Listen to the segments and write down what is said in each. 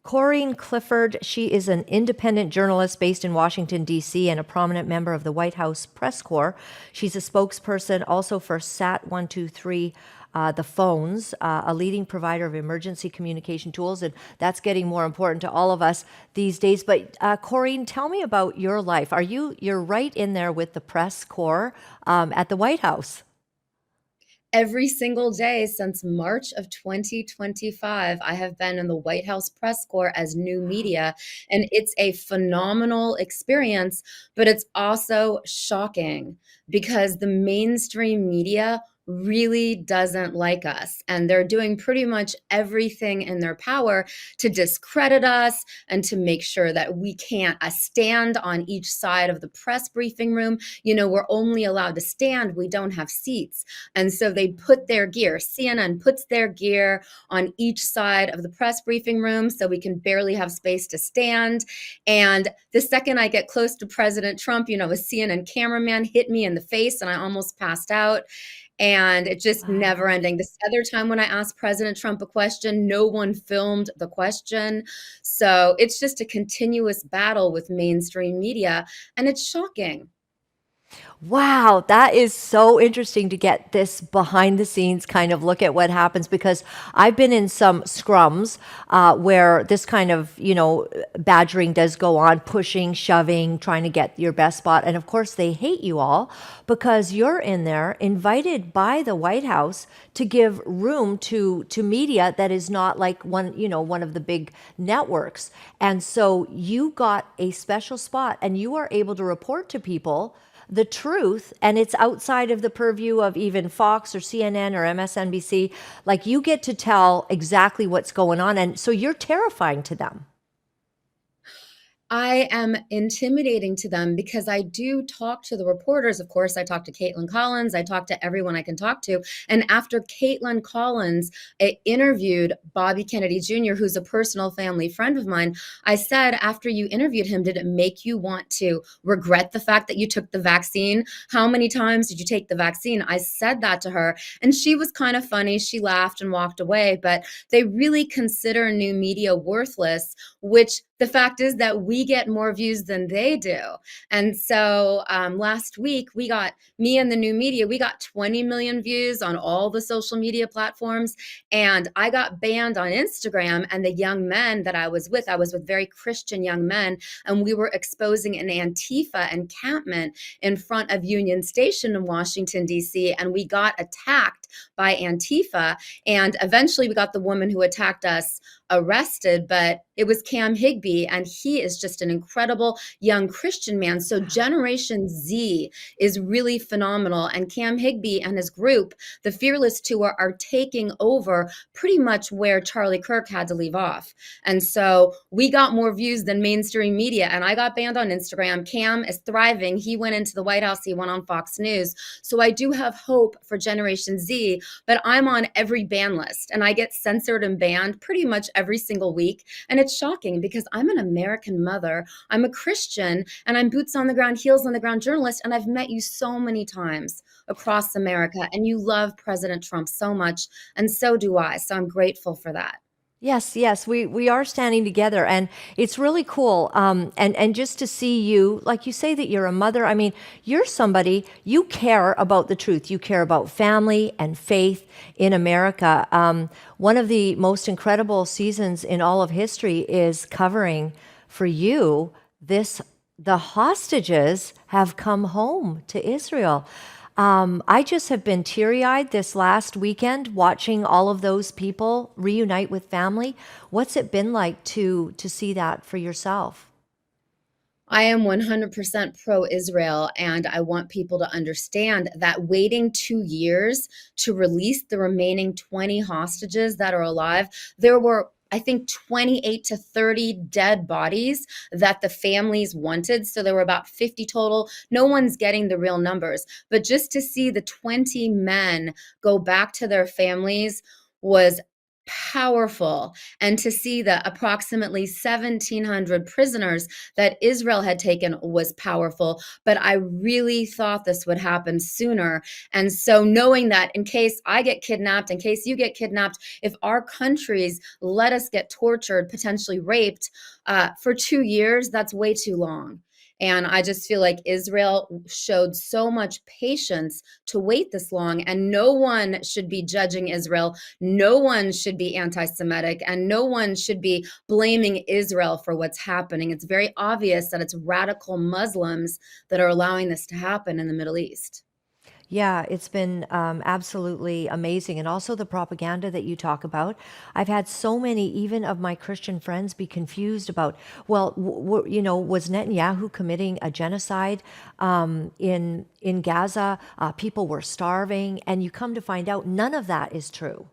Corinne Clifford, she is an independent journalist based in Washington, D.C., and a prominent member of the White House press corps. She's a spokesperson also for SAT 123, the phones, a leading provider of emergency communication tools, and that's getting more important to all of us these days. But Corinne, tell me about your life. You're right in there with the press corps at the White House? Every single day since March of 2025, I have been in the White House press corps as new media, and it's a phenomenal experience, but it's also shocking because the mainstream media really doesn't like us, and they're doing pretty much everything in their power to discredit us and to make sure that we can't stand on each side of the press briefing room. We're only allowed to stand, we don't have seats. And so they put their gear, CNN puts their gear on each side of the press briefing room so we can barely have space to stand. And the second I get close to President Trump, a CNN cameraman hit me in the face and I almost passed out. And it just never Wow. ending. This other time when I asked President Trump a question, no one filmed the question. So it's just a continuous battle with mainstream media, and it's shocking. Wow, that is so interesting to get this behind the scenes kind of look at what happens because I've been in some scrums where this kind of, badgering does go on, pushing, shoving, trying to get your best spot. And of course, they hate you all because you're in there invited by the White House to give room to media that is not like one of the big networks. And so you got a special spot and you are able to report to people the truth, and it's outside of the purview of even Fox or CNN or MSNBC. Like you get to tell exactly what's going on, and so you're terrifying to them. I am intimidating to them because I do talk to the reporters. Of course, I talk to Caitlin Collins. I talk to everyone I can talk to. And after Caitlin Collins interviewed Bobby Kennedy Jr., who's a personal family friend of mine, I said, after you interviewed him, did it make you want to regret the fact that you took the vaccine? How many times did you take the vaccine? I said that to her. And she was kind of funny. She laughed and walked away. But they really consider new media worthless, which the fact is that we get more views than they do. And so last week, me and the new media, we got 20 million views on all the social media platforms. And I got banned on Instagram. And the young men that I was with very Christian young men, and we were exposing an Antifa encampment in front of Union Station in Washington, D.C. And we got attacked by Antifa. And eventually we got the woman who attacked us arrested, but it was Cam Higby, and he is just an incredible young Christian man. So Generation Z is really phenomenal, and Cam Higby and his group, the Fearless Tour, are taking over pretty much where Charlie Kirk had to leave off. And so we got more views than mainstream media, and I got banned on Instagram. Cam is thriving. He went into the White House. He went on Fox News. So I do have hope for Generation Z, but I'm on every ban list, and I get censored and banned pretty much every single week. And it's shocking because I'm an American mother, I'm a Christian, and I'm boots on the ground, heels on the ground journalist. And I've met you so many times across America, and you love President Trump so much, and so do I. So I'm grateful for that. Yes, yes, we are standing together, and it's really cool. And just to see you, like you say that you're a mother. I mean, you're somebody, you care about the truth. You care about family and faith in America. One of the most incredible seasons in all of history is covering for you this. The hostages have come home to Israel. I just have been teary eyed this last weekend watching all of those people reunite with family. What's it been like to see that for yourself? I am 100% pro Israel, and I want people to understand that waiting 2 years to release the remaining 20 hostages that are alive, there were, I think, 28 to 30 dead bodies that the families wanted. So there were about 50 total. No one's getting the real numbers. But just to see the 20 men go back to their families was powerful, and to see the approximately 1,700 prisoners that Israel had taken was powerful. But I really thought this would happen sooner. And so, knowing that in case I get kidnapped, in case you get kidnapped, if our countries let us get tortured, potentially raped for 2 years, that's way too long. And I just feel like Israel showed so much patience to wait this long, and no one should be judging Israel. No one should be anti Semitic, and no one should be blaming Israel for what's happening. It's very obvious that it's radical Muslims that are allowing this to happen in the Middle East. Yeah, it's been absolutely amazing. And also the propaganda that you talk about. I've had so many, even of my Christian friends, be confused about, well, was Netanyahu committing a genocide in Gaza? People were starving. And you come to find out none of that is true.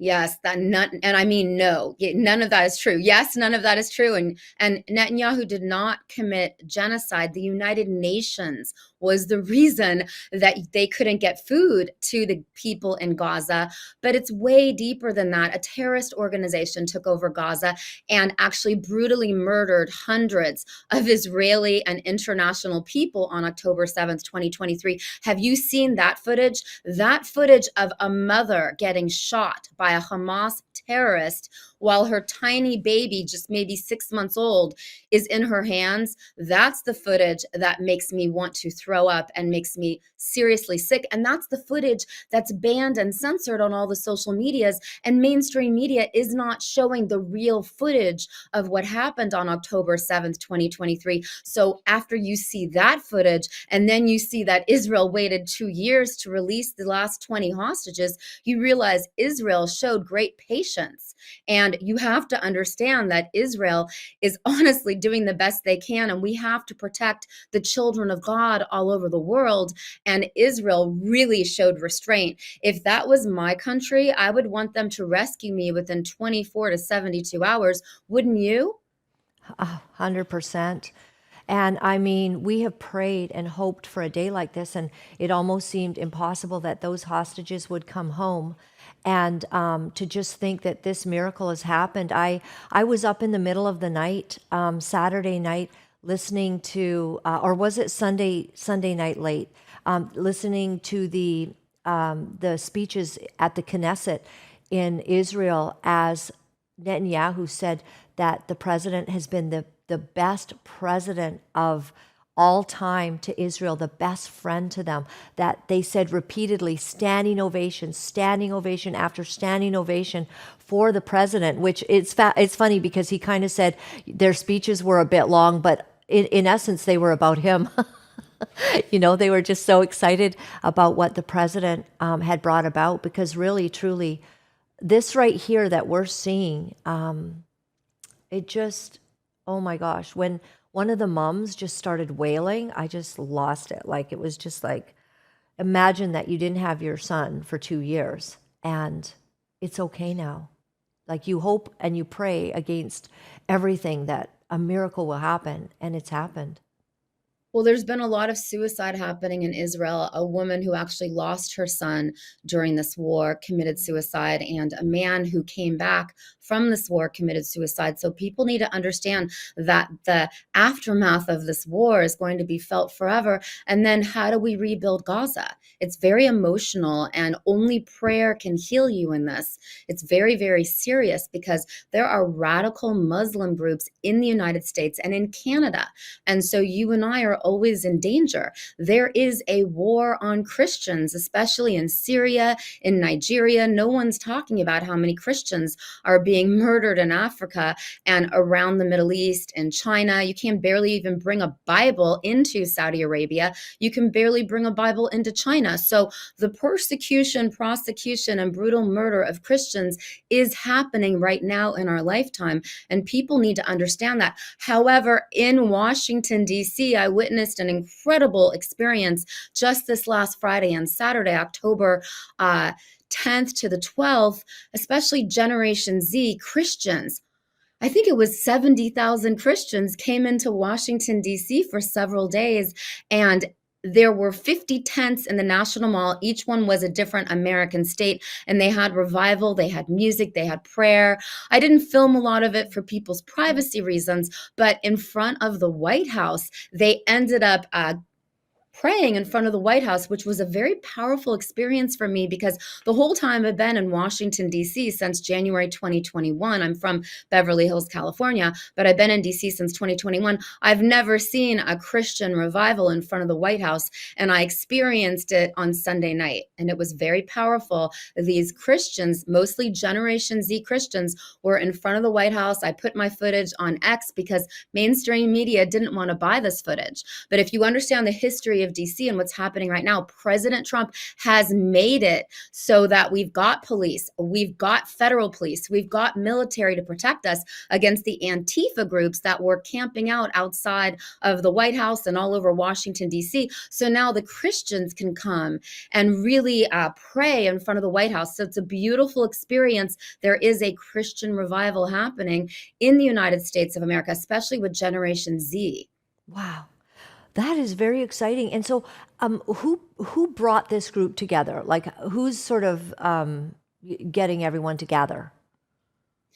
Yes, that none, and I mean no, none of that is true. Yes, none of that is true. And Netanyahu did not commit genocide. The United Nations was the reason that they couldn't get food to the people in Gaza. But it's way deeper than that. A terrorist organization took over Gaza and actually brutally murdered hundreds of Israeli and international people on October 7th, 2023. Have you seen that footage? That footage of a mother getting shot by a Hamas terrorist while her tiny baby, just maybe 6 months old, is in her hands. That's the footage that makes me want to throw up and makes me seriously sick. And that's the footage that's banned and censored on all the social medias. And mainstream media is not showing the real footage of what happened on October 7th, 2023. So after you see that footage, and then you see that Israel waited 2 years to release the last 20 hostages, you realize Israel showed great patience. And you have to understand that Israel is honestly doing the best they can, and we have to protect the children of God all over the world. And Israel really showed restraint. If that was my country, I would want them to rescue me within 24 to 72 hours. Wouldn't you? 100%. And I mean, we have prayed and hoped for a day like this, and it almost seemed impossible that those hostages would come home. And to just think that this miracle has happened. I was up in the middle of the night, Saturday night, listening to, or was it Sunday night late, listening to the speeches at the Knesset in Israel as Netanyahu said that the president has been the best president of all time to Israel, the best friend to them, that they said repeatedly, standing ovation after standing ovation for the president, which it's funny because he kind of said their speeches were a bit long, but in essence, they were about him. They were just so excited about what the president had brought about, because really, truly, this right here that we're seeing, it just, oh my gosh, when one of the moms just started wailing, I just lost it. Like, it was just like, imagine that you didn't have your son for 2 years and it's okay now. Like, you hope and you pray against everything that a miracle will happen, and it's happened. Well, there's been a lot of suicide happening in Israel. A woman who actually lost her son during this war committed suicide, and a man who came back from this war committed suicide. So people need to understand that the aftermath of this war is going to be felt forever. And then how do we rebuild Gaza? It's very emotional, and only prayer can heal you in this. It's very, very serious, because there are radical Muslim groups in the United States and in Canada. And so you and I are always in danger. There is a war on Christians, especially in Syria, in Nigeria. No one's talking about how many Christians are being murdered in Africa and around the Middle East and China. You can barely even bring a Bible into Saudi Arabia. You can barely bring a Bible into China. So the persecution, prosecution, and brutal murder of Christians is happening right now in our lifetime, and people need to understand that. However, in Washington, D.C., I witnessed an incredible experience just this last Friday and Saturday, October 10th to the 12th, especially Generation Z Christians. I think it was 70,000 Christians came into Washington, D.C. for several days, and there were 50 tents in the National Mall. Each one was a different American state, and they had revival, they had music, they had prayer. I didn't film a lot of it for people's privacy reasons, but in front of the White House, they ended up praying in front of the White House, which was a very powerful experience for me because the whole time I've been in Washington, D.C. since January 2021. I'm from Beverly Hills, California, but I've been in D.C. since 2021. I've never seen a Christian revival in front of the White House, and I experienced it on Sunday night, and it was very powerful. These Christians, mostly Generation Z Christians, were in front of the White House. I put my footage on X because mainstream media didn't want to buy this footage. But if you understand the history of DC and what's happening right now, President Trump has made it so that we've got police, we've got federal police, we've got military to protect us against the Antifa groups that were camping out outside of the White House and all over Washington, D.C. So now the Christians can come and really pray in front of the White House. So it's a beautiful experience. There is a Christian revival happening in the United States of America, especially with Generation Z. Wow. That is very exciting. And so, who brought this group together? Like, who's sort of getting everyone together?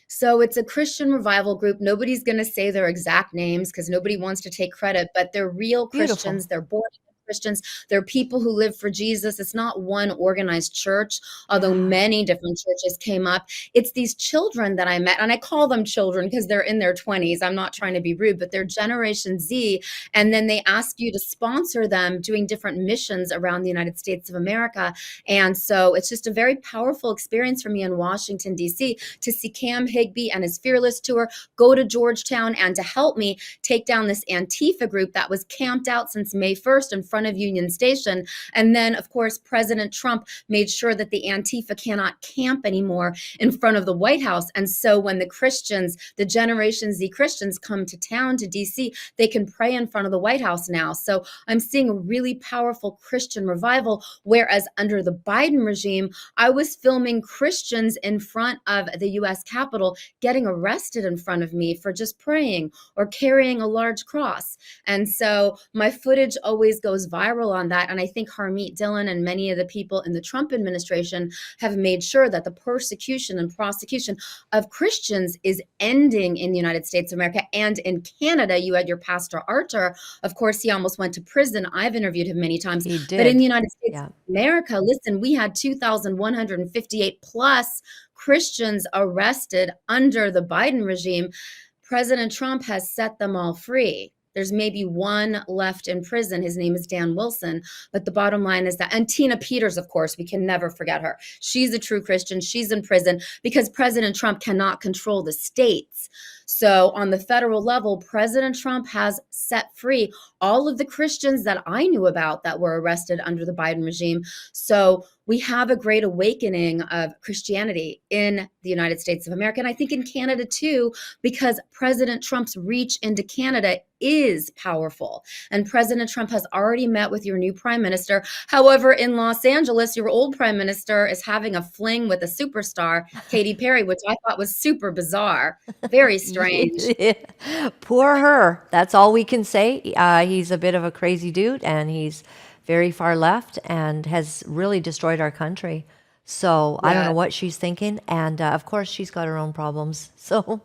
So it's a Christian revival group. Nobody's going to say their exact names because nobody wants to take credit, but they're real Beautiful. Christians. They're born again Christians. They're people who live for Jesus. It's not one organized church, although Yeah. many different churches came up. It's these children that I met, and I call them children because they're in their 20s. I'm not trying to be rude, but they're Generation Z. And then they ask you to sponsor them doing different missions around the United States of America. And so it's just a very powerful experience for me in Washington, D.C. to see Cam Higbee and his Fearless Tour go to Georgetown and to help me take down this Antifa group that was camped out since May 1st in front of Union Station. And then, of course, President Trump made sure that the Antifa cannot camp anymore in front of the White House. And so when the Christians, the Generation Z Christians come to town, to DC, they can pray in front of the White House now. So I'm seeing a really powerful Christian revival, whereas under the Biden regime, I was filming Christians in front of the U.S. Capitol getting arrested in front of me for just praying or carrying a large cross. And so my footage always goes viral on that. And I think Harmeet Dillon and many of the people in the Trump administration have made sure that the persecution and prosecution of Christians is ending in the United States of America. And in Canada, you had your Pastor Archer. Of course, he almost went to prison. I've interviewed him many times. He But in did. the United States Yeah. of America, listen, we had 2,158 plus Christians arrested under the Biden regime. President Trump has set them all free. There's maybe one left in prison. His name is Dan Wilson. But the bottom line is that, and Tina Peters, of course, we can never forget her. She's a true Christian. She's in prison because President Trump cannot control the states. So on the federal level, President Trump has set free all of the Christians that I knew about that were arrested under the Biden regime. So we have a great awakening of Christianity in the United States of America. And I think in Canada too, because President Trump's reach into Canada is powerful. And President Trump has already met with your new prime minister. However, in Los Angeles, your old prime minister is having a fling with a superstar, Katy Perry, which I thought was super bizarre. Very strange. Poor her. That's all we can say. He's a bit of a crazy dude, and he's very far left and has really destroyed our country. So I don't know Yeah. what she's thinking. And of course, she's got her own problems. So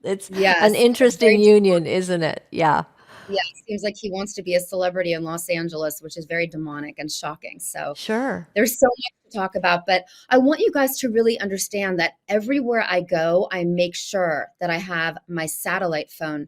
it's Yes. an It's interesting very union, isn't it? Yeah. Yeah, it seems like he wants to be a celebrity in Los Angeles, which is very demonic and shocking. So Sure. there's so much to talk about, but I want you guys to really understand that everywhere I go, I make sure that I have my satellite phone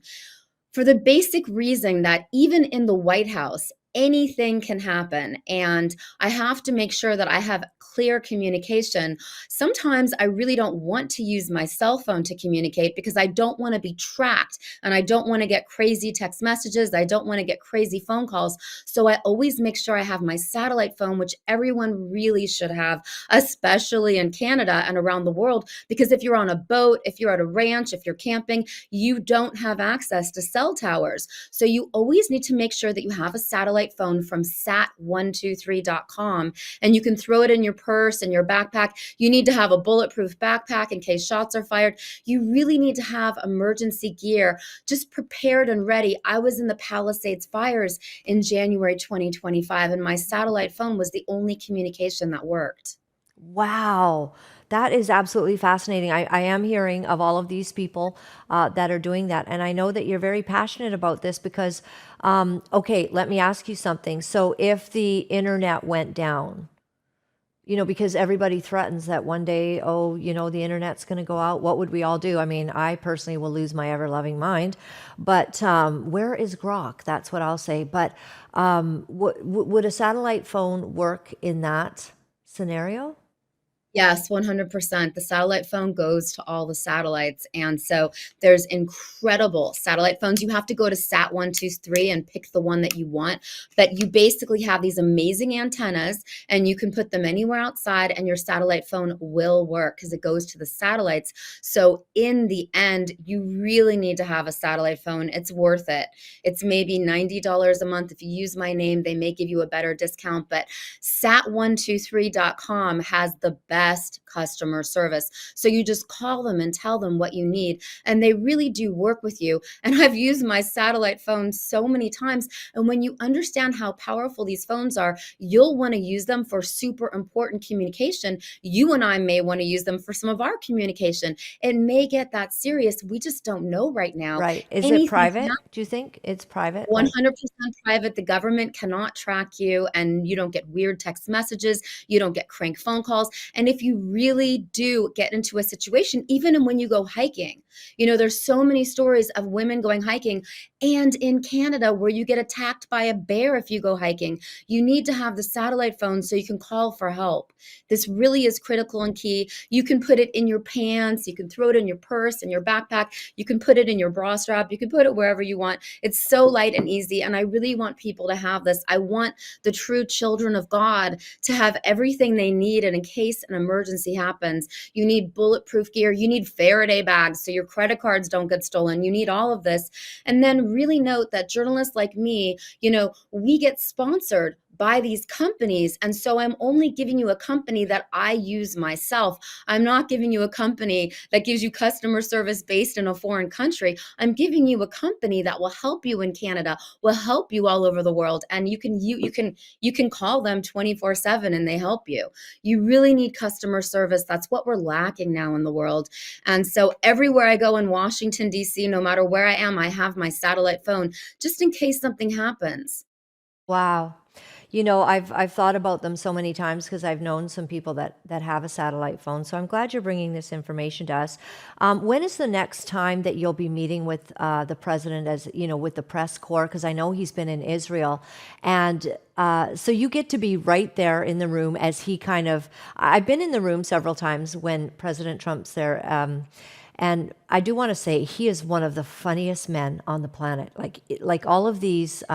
for the basic reason that even in the White House, anything can happen. And I have to make sure that I have clear communication. Sometimes I really don't want to use my cell phone to communicate because I don't want to be tracked and I don't want to get crazy text messages. I don't want to get crazy phone calls. So I always make sure I have my satellite phone, which everyone really should have, especially in Canada and around the world. Because if you're on a boat, if you're at a ranch, if you're camping, you don't have access to cell towers. So you always need to make sure that you have a satellite satellite phone from sat123.com, and you can throw it in your purse and your backpack. You need to have a bulletproof backpack in case shots are fired. You really need to have emergency gear just prepared and ready. I was in the Palisades fires in January 2025, and my satellite phone was the only communication that worked. Wow, that is absolutely fascinating. I am hearing of all of these people that are doing that. And I know that you're very passionate about this because, okay, let me ask you something. So if the internet went down, because everybody threatens that one day, oh, the internet's going to go out, what would we all do? I mean, I personally will lose my ever loving mind. But where is Grok? That's what I'll say. But would a satellite phone work in that scenario? Yes, 100%. The satellite phone goes to all the satellites. And so there's incredible satellite phones. You have to go to Sat123 and pick the one that you want. But you basically have these amazing antennas, and you can put them anywhere outside, and your satellite phone will work because it goes to the satellites. So in the end, you really need to have a satellite phone. It's worth it. It's maybe $90 a month. If you use my name, they may give you a better discount. But sat123.com has the best customer service. So you just call them and tell them what you need, and they really do work with you. And I've used my satellite phone so many times. And when you understand how powerful these phones are, you'll want to use them for super important communication. You and I may want to use them for some of our communication. It may get that serious. We just don't know right now. Right. Is it Anything private? Do you think it's private? Like, 100% private. The government cannot track you, and you don't get weird text messages. You don't get crank phone calls. And if you really do get into a situation, even when you go hiking, there's so many stories of women going hiking, and in Canada where you get attacked by a bear if you go hiking. You need to have the satellite phone so you can call for help. This really is critical and key. You can put it in your pants. You can throw it in your purse, in your backpack. You can put it in your bra strap. You can put it wherever you want. It's so light and easy. And I really want people to have this. I want the true children of God to have everything they need. And in case an emergency happens, you need bulletproof gear. You need Faraday bags so your credit cards don't get stolen. You need all of this. And then really note that journalists like me, we get sponsored by these companies. And so I'm only giving you a company that I use myself. I'm not giving you a company that gives you customer service based in a foreign country. I'm giving you a company that will help you in Canada, will help you all over the world. And you can call them 24/7 and they help you. You really need customer service. That's what we're lacking now in the world. And so everywhere I go in Washington, D.C., no matter where I am, I have my satellite phone just in case something happens. wow. I've thought about them so many times because I've known some people that have a satellite phone. So I'm glad you're bringing this information to us. When is the next time that you'll be meeting with the president, with the press corps? Because I know he's been in Israel, and so you get to be right there in the room as he I've been in the room several times when President Trump's there. And I do want to say he is one of the funniest men on the planet. Like all of these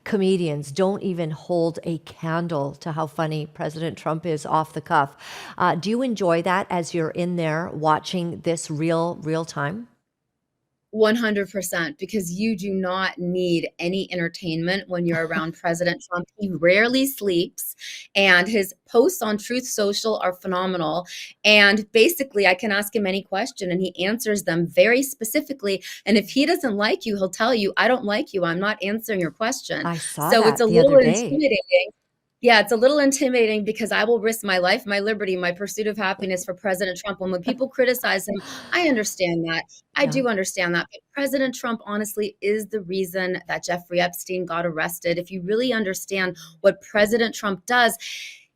comedians don't even hold a candle to how funny President Trump is off the cuff. Do you enjoy that as you're in there watching this real time? 100%, because you do not need any entertainment when you're around President Trump. He rarely sleeps, and his posts on Truth Social are phenomenal. And basically, I can ask him any question and he answers them very specifically. And if he doesn't like you, he'll tell you, I don't like you. I'm not answering your question. I saw So it's that a the little other day. intimidating. Yeah, it's a little intimidating because I will risk my life, my liberty, my pursuit of happiness for President Trump. When people criticize him, I understand that. I Yeah. do understand that. But President Trump, honestly, is the reason that Jeffrey Epstein got arrested. If you really understand what President Trump does,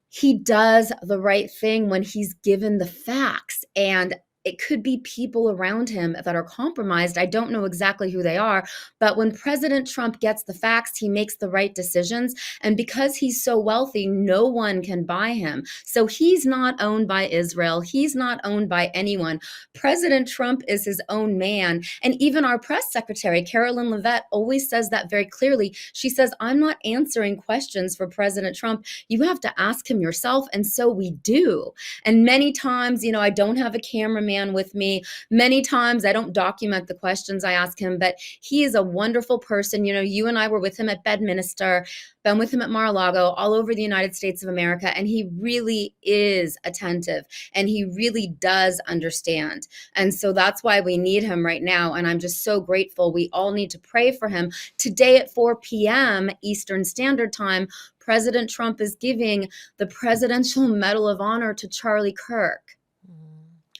he does the right thing when he's given the facts. And it could be people around him that are compromised. I don't know exactly who they are, but when President Trump gets the facts, he makes the right decisions. And because he's so wealthy, no one can buy him. So he's not owned by Israel. He's not owned by anyone. President Trump is his own man. And even our press secretary, Carolyn Levitt, always says that very clearly. She says, I'm not answering questions for President Trump. You have to ask him yourself. And so we do. And many times, I don't have a cameraman man with me many times. I don't document the questions I ask him, but he is a wonderful person. You and I were with him at Bedminster, been with him at Mar-a-Lago, all over the United States of America, and he really is attentive and he really does understand. And so that's why we need him right now. And I'm just so grateful. We all need to pray for him. Today at 4 p.m. Eastern Standard Time, President Trump is giving the Presidential Medal of Honor to Charlie Kirk.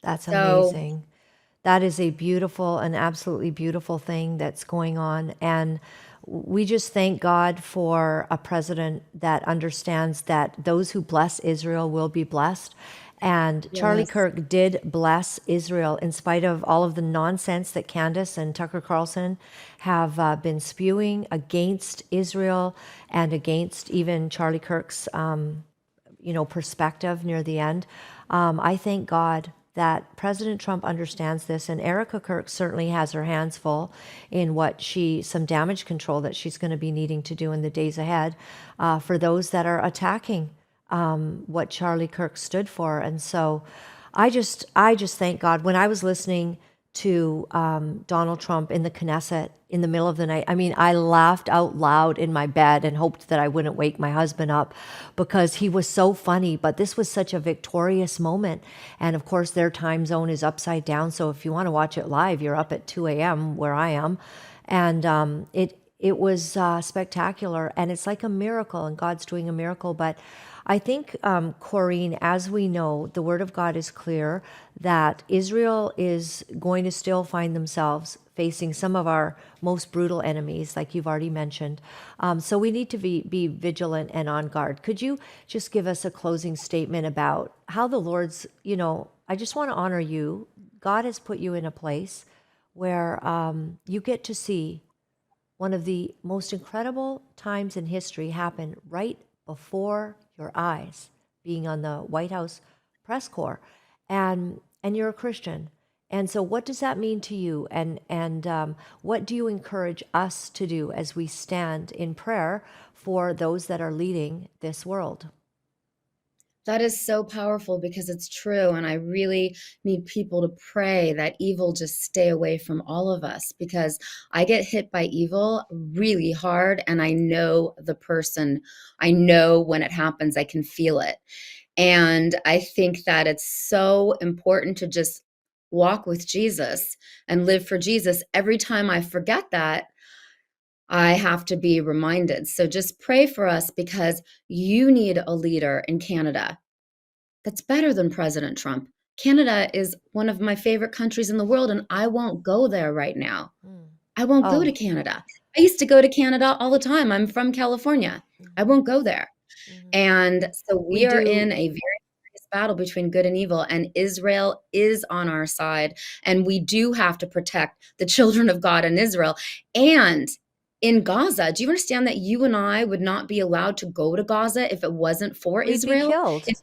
That's So amazing. That is a beautiful, an absolutely beautiful thing that's going on. And we just thank God for a president that understands that those who bless Israel will be blessed. And Charlie yes, Kirk did bless Israel in spite of all of the nonsense that Candace and Tucker Carlson have been spewing against Israel and against even Charlie Kirk's perspective near the end. I thank God that President Trump understands this, and Erica Kirk certainly has her hands full in some damage control that she's going to be needing to do in the days ahead for those that are attacking what Charlie Kirk stood for. And so I just thank God. When I was listening to Donald Trump in the Knesset in the middle of the night, I mean, I laughed out loud in my bed and hoped that I wouldn't wake my husband up because he was so funny. But this was such a victorious moment. And of course, their time zone is upside down. So if you want to watch it live, you're up at 2 a.m. where I am. And it was spectacular. And it's like a miracle, and God's doing a miracle. But I think, Corinne, as we know, the word of God is clear that Israel is going to still find themselves facing some of our most brutal enemies, like you've already mentioned. So we need to be vigilant and on guard. Could you just give us a closing statement about how the Lord's, I just want to honor you. God has put you in a place where you get to see one of the most incredible times in history happen right before your eyes, being on the White House press corps, and you're a Christian. And so what does that mean to you? And what do you encourage us to do as we stand in prayer for those that are leading this world? that is so powerful because it's true. And I really need people to pray that evil just stay away from all of us, because I get hit by evil really hard. And I know the person, I know when it happens, I can feel it. And I think that it's so important to just walk with Jesus and live for Jesus. Every time I forget that, I have to be reminded. So just pray for us, because you need a leader in Canada that's better than President Trump. Canada is one of my favorite countries in the world, and I won't go there right now. Mm. I won't go to Oh. Canada. I used to go to Canada all the time. I'm from California. I Mhm. won't go there. Mhm. And so We we are in do. a very serious battle between good and evil, and Israel is on our side. And we do have to protect the children of God in Israel. And in Gaza, do you understand that you and I would not be allowed to go to Gaza if it wasn't for We'd be Israel? killed. If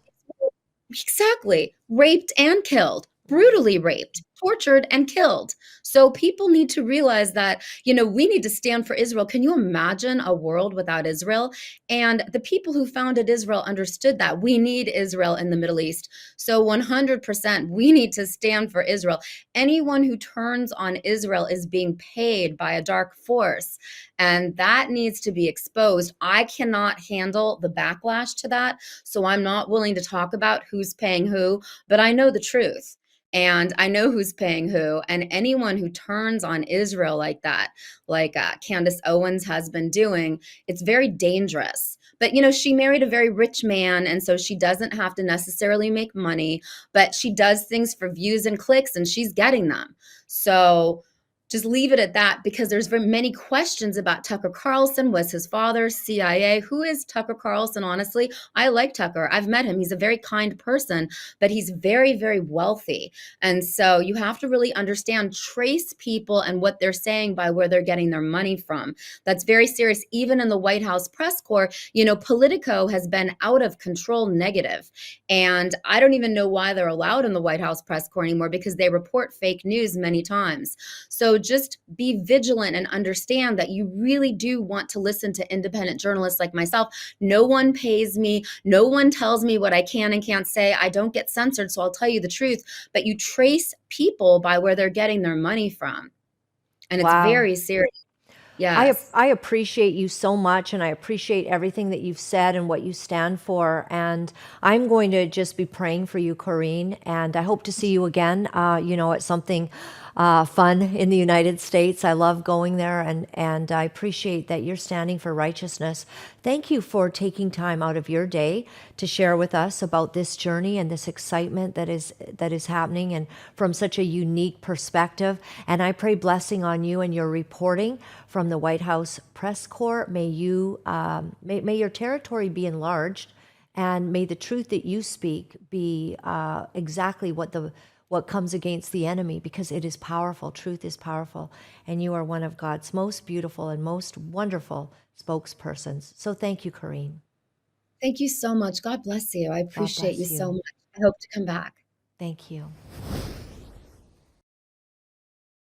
Exactly. Raped and killed, Mhm. brutally raped, tortured and killed. So people need to realize that, we need to stand for Israel. Can you imagine a world without Israel? And the people who founded Israel understood that we need Israel in the Middle East. So 100%, we need to stand for Israel. Anyone who turns on Israel is being paid by a dark force, and that needs to be exposed. I cannot handle the backlash to that. So I'm not willing to talk about who's paying who, but I know the truth. And I know who's paying who. And anyone who turns on Israel like that, like Candace Owens has been doing, it's very dangerous. But, she married a very rich man. And so she doesn't have to necessarily make money, but she does things for views and clicks, and she's getting them. So just leave it at that, because there's very many questions about Tucker Carlson. Was his father CIA? Who is Tucker Carlson? Honestly, I like Tucker. I've met him. He's a very kind person, but he's very, very wealthy. And so you have to really understand, trace people and what they're saying by where they're getting their money from. That's very serious. Even in the White House press corps, Politico has been out of control negative. And I don't even know why they're allowed in the White House press corps anymore, because they report fake news many times. So just be vigilant and understand that you really do want to listen to independent journalists like myself. No one pays me. No one tells me what I can and can't say. I don't get censored, so I'll tell you the truth. But you trace people by where they're getting their money from. And it's Wow. very serious. Yes. I appreciate you so much, and I appreciate everything that you've said and what you stand for. And I'm going to just be praying for you, Corinne. And I hope to see you again, at something fun in the United States. I love going there, and I appreciate that you're standing for righteousness. Thank you for taking time out of your day to share with us about this journey and this excitement that is happening, and from such a unique perspective. And I pray blessing on you and your reporting from the White House press corps. May your territory be enlarged, and may the truth that you speak be exactly what comes against the enemy, because it is powerful. Truth is powerful, and you are one of God's most beautiful and most wonderful spokespersons. So thank you, Corinne. Thank you so much. God bless you. I God appreciate you bless so you. much. I hope to come back. Thank you.